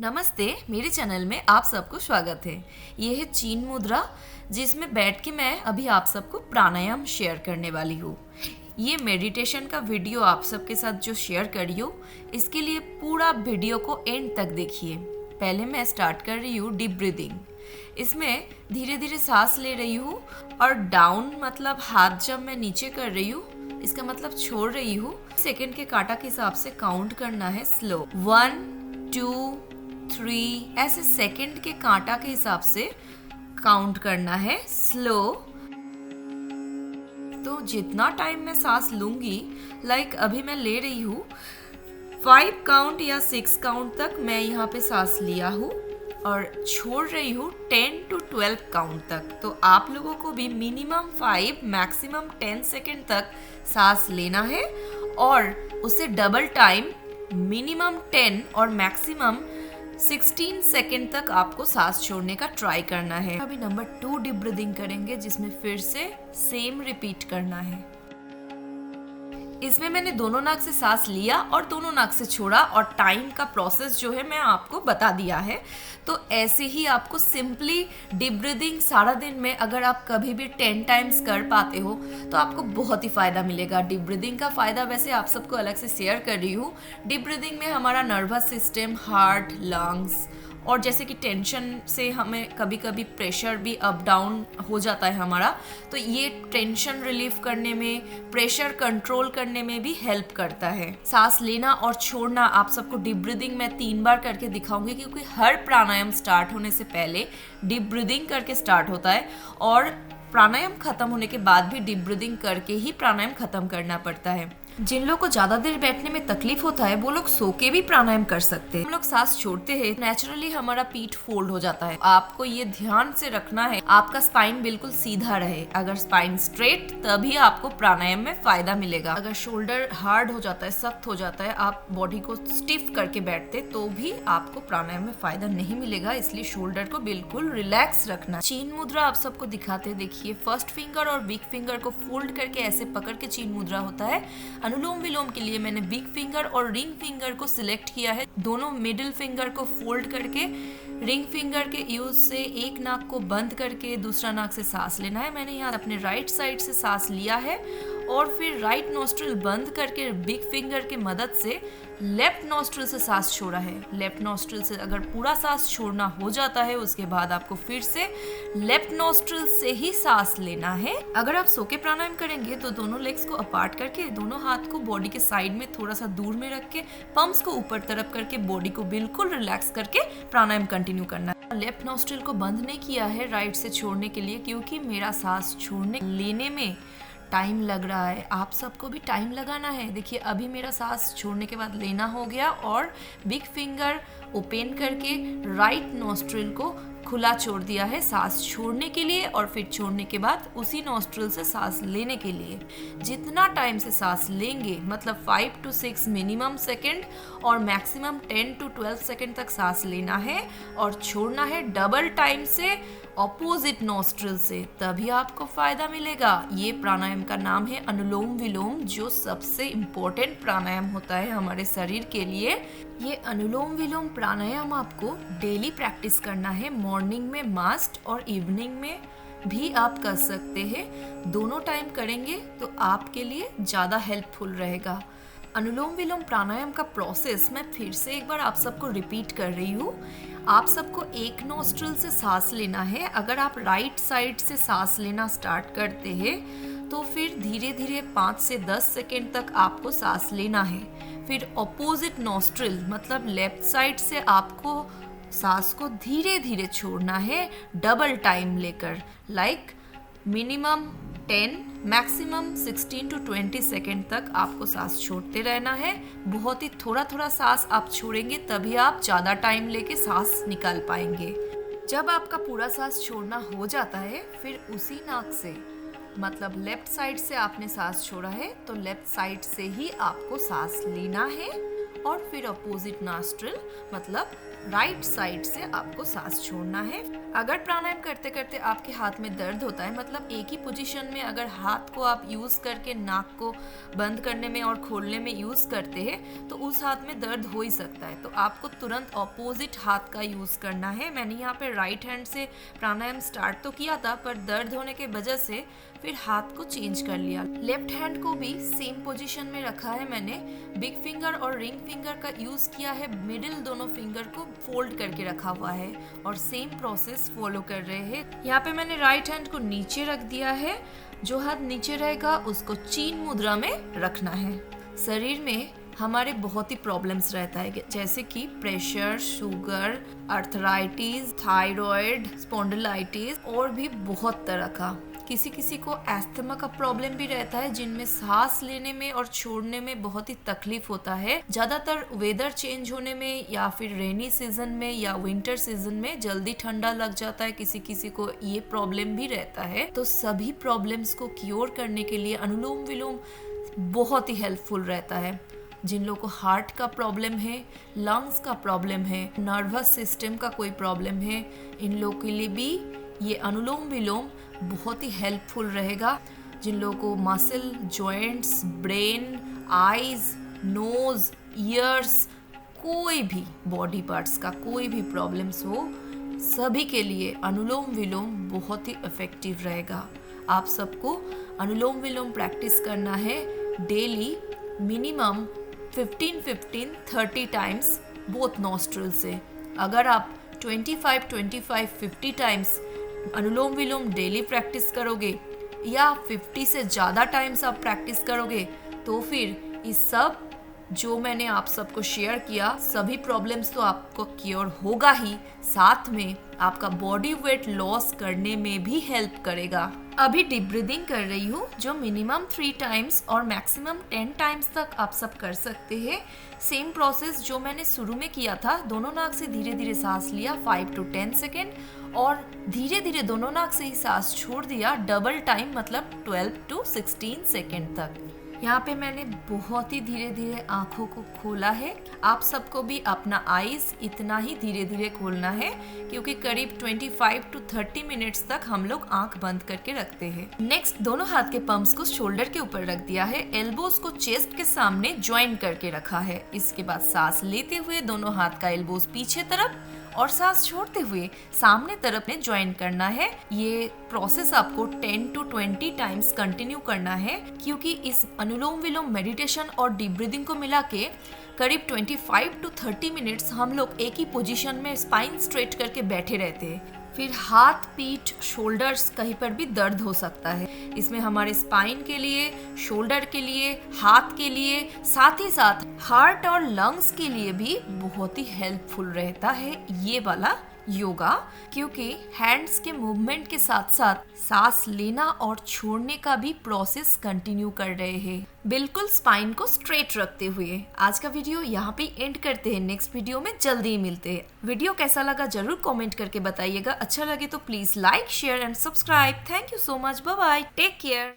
नमस्ते, मेरे चैनल में आप सबको स्वागत है। ये है चीन मुद्रा, जिसमें बैठ के मैं अभी आप सबको प्राणायाम शेयर करने वाली हूँ। ये मेडिटेशन का वीडियो आप सबके साथ जो शेयर करी हूँ, इसके लिए पूरा वीडियो को एंड तक देखिए। पहले मैं स्टार्ट कर रही हूँ डीप ब्रीदिंग। इसमें धीरे धीरे सांस ले रही हूँ और डाउन मतलब हाथ जब मैं नीचे कर रही हूँ, इसका मतलब छोड़ रही हूँ। सेकंड के काटा के हिसाब से काउंट करना है स्लो, 1 2 3 ऐसे सेकंड के कांटा के हिसाब से काउंट करना है स्लो। तो जितना टाइम मैं सांस लूंगी, लाइक अभी मैं ले रही हूँ 5 काउंट या 6 काउंट तक मैं यहाँ पे सांस लिया हूँ और छोड़ रही हूँ 10 to 12 काउंट तक। तो आप लोगों को भी मिनिमम 5 मैक्सिमम 10 सेकेंड तक सांस लेना है और उससे डबल टाइम मिनिमम 10 और मैक्सिमम 16 सेकेंड तक आपको सांस छोड़ने का ट्राई करना है। अभी नंबर 2 डीप ब्रीदिंग करेंगे, जिसमें फिर से सेम रिपीट करना है। इसमें मैंने दोनों नाक से सांस लिया और दोनों नाक से छोड़ा और टाइम का प्रोसेस जो है मैं आपको बता दिया है। तो ऐसे ही आपको सिंपली डीप ब्रीदिंग सारा दिन में अगर आप कभी भी 10 टाइम्स कर पाते हो तो आपको बहुत ही फ़ायदा मिलेगा। डीप ब्रीदिंग का फ़ायदा वैसे आप सबको अलग से शेयर कर रही हूँ। डीप ब्रीदिंग में हमारा नर्वस सिस्टम, हार्ट, लंग्स और जैसे कि टेंशन से हमें कभी कभी प्रेशर भी अप डाउन हो जाता है हमारा, तो ये टेंशन रिलीफ करने में, प्रेशर कंट्रोल करने में भी हेल्प करता है। सांस लेना और छोड़ना आप सबको डीप ब्रीदिंग मैं 3 बार करके दिखाऊंगी, क्योंकि हर प्राणायाम स्टार्ट होने से पहले डीप ब्रीदिंग करके स्टार्ट होता है और प्राणायाम खत्म होने के बाद भी डीप ब्रीदिंग करके ही प्राणायाम खत्म करना पड़ता है। जिन लोगों को ज्यादा देर बैठने में तकलीफ होता है वो लोग सो के भी प्राणायाम कर सकते हैं। हम लोग सांस छोड़ते हैं, नेचुरली हमारा पीठ फोल्ड हो जाता है। आपको ये ध्यान से रखना है आपका स्पाइन बिल्कुल सीधा रहे। अगर स्पाइन स्ट्रेट, तभी आपको प्राणायाम में फायदा मिलेगा। अगर शोल्डर हार्ड हो जाता है, सख्त हो जाता है, आप बॉडी को स्टिफ करके बैठते, तो भी आपको प्राणायाम में फायदा नहीं मिलेगा। इसलिए शोल्डर को बिल्कुल रिलैक्स रखना। चीन मुद्रा आप सबको दिखाते देखिए। फर्स्ट फिंगर और बिग फिंगर को फोल्ड करके ऐसे पकड़ के चीन मुद्रा होता है। अनुलोम विलोम के लिए मैंने बिग फिंगर और रिंग फिंगर को सिलेक्ट किया है। दोनों मिडिल फिंगर को फोल्ड करके रिंग फिंगर के यूज से एक नाक को बंद करके दूसरा नाक से सांस लेना है। मैंने यहाँ अपने राइट साइड से सांस लिया है और फिर राइट नॉस्ट्रिल बंद करके बिग फिंगर की मदद से लेफ्ट नॉस्ट्रिल से सांस छोड़ा है। लेफ्ट नॉस्ट्रिल से अगर पूरा सांस छोड़ना हो जाता है, उसके बाद आपको फिर से लेफ्ट नॉस्ट्रिल से ही सांस लेना है। अगर आप सो के प्राणायाम करेंगे तो दोनों लेग्स को अपार्ट करके दोनों हाथ को बॉडी के साइड में थोड़ा सा दूर में रख के पम्प्स को ऊपर तरफ करके बॉडी को बिल्कुल रिलैक्स करके प्राणायाम कंटिन्यू करना है। लेफ्ट नॉस्ट्रिल को बंद नहीं किया है राइट से छोड़ने के लिए, क्योंकि मेरा सांस छोड़ने लेने में टाइम लग रहा है। आप सबको भी टाइम लगाना है। देखिए अभी मेरा सांस छोड़ने के बाद लेना हो गया और बिग फिंगर ओपन करके राइट नॉस्ट्रिल को खुला छोड़ दिया है सांस छोड़ने के लिए और फिर छोड़ने के बाद उसी नॉस्ट्रिल से सांस लेने के लिए। जितना टाइम से सांस लेंगे, मतलब 5 to 6 मिनिमम सेकेंड और मैक्सिमम 10 to 12 सेकेंड तक सांस लेना है और छोड़ना है डबल टाइम से ऑपोजिट नॉस्ट्रिल से, तभी आपको फायदा मिलेगा। ये प्राणायाम का नाम है अनुलोम विलोम, जो सबसे इम्पोर्टेंट प्राणायाम होता है हमारे शरीर के लिए। ये अनुलोम विलोम प्राणायाम आपको डेली प्रैक्टिस करना है। मॉर्निंग में मस्ट और इवनिंग में भी आप कर सकते हैं। दोनों टाइम करेंगे तो आपके लिए ज़्यादा हेल्पफुल रहेगा। अनुलोम विलोम प्राणायाम का प्रोसेस मैं फिर से एक बार आप सबको रिपीट कर रही हूँ। आप सबको एक नॉस्ट्रिल से सांस लेना है। अगर आप राइट साइड से सांस लेना स्टार्ट करते हैं तो फिर धीरे धीरे 5 से 10 सेकेंड तक आपको सांस लेना है। फिर ऑपोजिट नॉस्ट्रिल मतलब लेफ्ट साइड से आपको सांस को धीरे धीरे छोड़ना है डबल टाइम लेकर, like minimum 10 maximum 16 to 20 second तक आपको सांस छोड़ते रहना है। बहुत ही थोड़ा थोड़ा सांस आप छोड़ेंगे, तभी आप ज़्यादा टाइम लेके सांस निकाल पाएंगे। जब आपका पूरा सांस छोड़ना हो जाता है, फिर उसी नाक से, मतलब लेफ्ट साइड से आपने सांस छोड़ा है तो लेफ्ट साइड से ही आपको सांस लेना है और फिर अपोजिट नॉस्ट्रिल मतलब राइट साइड से आपको सांस छोड़ना है। अगर प्राणायाम करते करते आपके हाथ में दर्द होता है, मतलब एक ही पोजीशन में अगर हाथ को आप यूज करके नाक को बंद करने में और खोलने में यूज करते हैं तो उस हाथ में दर्द हो ही सकता है। तो आपको तुरंत ऑपोजिट हाथ का यूज करना है। मैंने यहाँ पे राइट हैंड से प्राणायाम स्टार्ट तो किया था, पर दर्द होने के वजह से फिर हाथ को चेंज कर लिया। लेफ्ट हैंड को भी सेम पोजीशन में रखा है मैंने। बिग फिंगर और रिंग फिंगर का यूज किया है, मिडिल दोनों फिंगर को फोल्ड करके रखा हुआ है और सेम प्रोसेस फॉलो कर रहे हैं। यहाँ पे मैंने राइट हैंड को नीचे रख दिया है। जो हाथ नीचे रहेगा उसको चीन मुद्रा में रखना है। शरीर में हमारे बहुत ही प्रॉब्लम्स रहता है, जैसे कि pressure, sugar, arthritis, thyroid, spondylitis और भी बहुत तरह का। किसी किसी को एस्थमा का प्रॉब्लम भी रहता है, जिनमें सांस लेने में और छोड़ने में बहुत ही तकलीफ होता है। ज़्यादातर वेदर चेंज होने में या फिर रेनी सीजन में या विंटर सीजन में जल्दी ठंडा लग जाता है, किसी किसी को ये प्रॉब्लम भी रहता है। तो सभी प्रॉब्लम्स को क्योर करने के लिए अनुलोम विलोम बहुत ही हेल्पफुल रहता है। जिन लोगों को हार्ट का प्रॉब्लम है, लंग्स का प्रॉब्लम है, नर्वस सिस्टम का कोई प्रॉब्लम है, इन लोगों के लिए भी ये अनुलोम विलोम बहुत ही हेल्पफुल रहेगा। जिन लोगों को muscle, joints, brain, eyes, nose, ears, कोई भी बॉडी पार्ट्स का कोई भी प्रॉब्लम्स हो, सभी के लिए अनुलोम विलोम बहुत ही इफेक्टिव रहेगा। आप सबको अनुलोम विलोम प्रैक्टिस करना है daily, minimum 15-30 times both nostril से। अगर आप 25-50 टाइम्स अनुलोम विलोम डेली प्रैक्टिस करोगे या 50 से ज़्यादा टाइम्स आप प्रैक्टिस करोगे तो फिर इस सब जो मैंने आप सबको शेयर किया, सभी प्रॉब्लम्स तो आपको क्योर होगा ही, साथ में आपका बॉडी वेट लॉस करने में भी हेल्प करेगा। अभी डीप ब्रीदिंग कर रही हूँ, जो मिनिमम 3 टाइम्स और मैक्सिमम 10 टाइम्स तक आप सब कर सकते हैं। सेम प्रोसेस जो मैंने शुरू में किया था, दोनों नाक से धीरे धीरे सांस लिया 5 to 10 सेकेंड और धीरे धीरे दोनों नाक से ही सांस छोड़ दिया डबल टाइम, मतलब 12 to 16 सेकेंड तक। यहाँ पे मैंने बहुत ही धीरे धीरे आँखों को खोला है। आप सबको भी अपना आईज इतना ही धीरे धीरे खोलना है, क्योंकि करीब 25 to 30 मिनट्स तक हम लोग आँख बंद करके रखते हैं। नेक्स्ट, दोनों हाथ के पम्प्स को शोल्डर के ऊपर रख दिया है, एल्बोज को चेस्ट के सामने ज्वाइन करके रखा है। इसके बाद सांस लेते हुए दोनों हाथ का एल्बोज पीछे तरफ और सांस छोड़ते हुए सामने तरफ में ज्वाइन करना है। ये प्रोसेस आपको 10 to 20 टाइम्स कंटिन्यू करना है, क्योंकि इस अनुलोम विलोम मेडिटेशन और डीप ब्रीदिंग को मिला के करीब 25 to 30 मिनट्स हम लोग एक ही पोजीशन में स्पाइन स्ट्रेट करके बैठे रहते हैं। फिर हाथ, पीठ, शोल्डर्स कहीं पर भी दर्द हो सकता है। इसमें हमारे स्पाइन के लिए, शोल्डर के लिए, हाथ के लिए, साथ ही साथ हार्ट और लंग्स के लिए भी बहुत ही हेल्पफुल रहता है ये वाला योगा, क्योंकि हैंड्स के मूवमेंट के साथ साथ सांस लेना और छोड़ने का भी प्रोसेस कंटिन्यू कर रहे हैं, बिल्कुल स्पाइन को स्ट्रेट रखते हुए। आज का वीडियो यहाँ पे एंड करते हैं, नेक्स्ट वीडियो में जल्दी ही मिलते हैं। वीडियो कैसा लगा जरूर कमेंट करके बताइएगा। अच्छा लगे तो please like, share and subscribe. Thank you so much, bye bye, take care.